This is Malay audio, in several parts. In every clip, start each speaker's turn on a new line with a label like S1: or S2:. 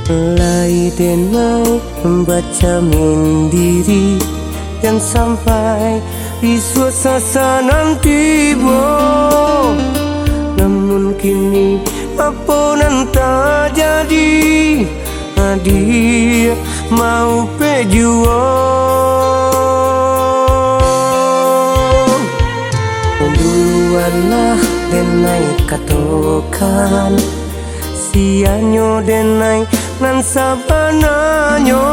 S1: Lai denai membaca mendiri dan sampai di suasana nanti namun kini apa nan tak jadi, dia mau pejuang. Duluanlah denai katokan sianyo denai nan sabananyo,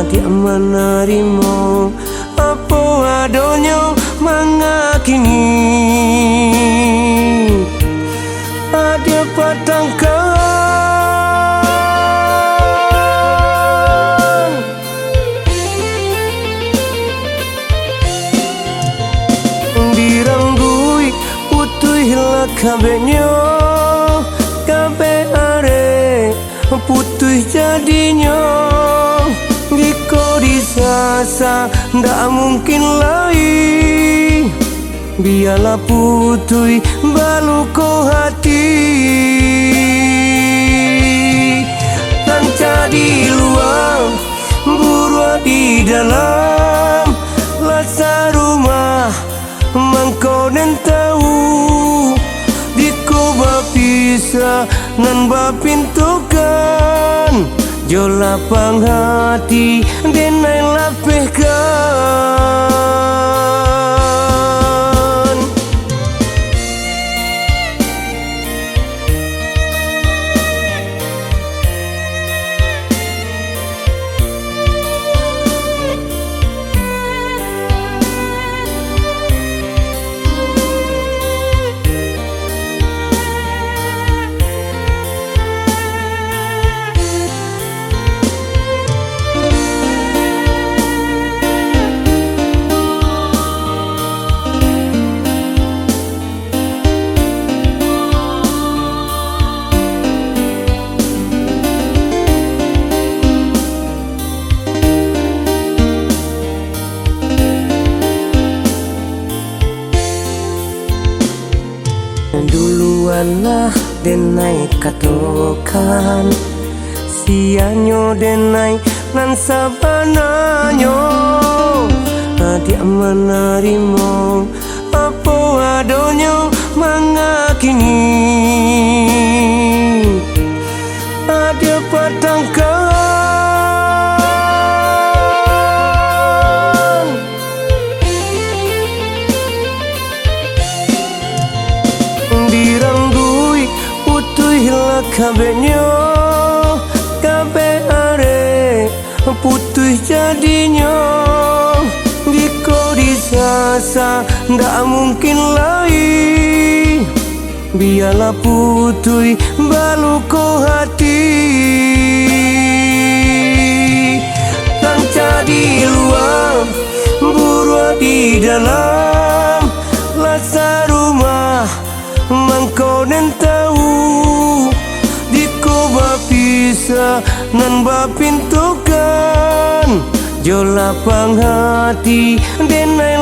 S1: dia menerima apa adonyo mengakini dia patangkan diranggui utuhilah kabehnya, kabeh are putih jadinya. Jika disasa ndak mungkin lagi, biarlah putih baluko hati dan jadi luar burua di dalam lasa rumah mangko den tahu diko bapisa nan bapintukan jo lapang hati denai lapehkan. Duluanlah denai katokan sianyo denai nan sabananyo, dia menerima apa adonyo mengakini dia patangkan diranggui utuhilah kabehnya, kabeh are putih jadinya. Jika disasa ndak mungkin lagi, biarlah putih baluko hati dan jadi luar burua di dalam lasa rumah mangko den tahu diko bapisa nan bapintukan jo lapang hati denai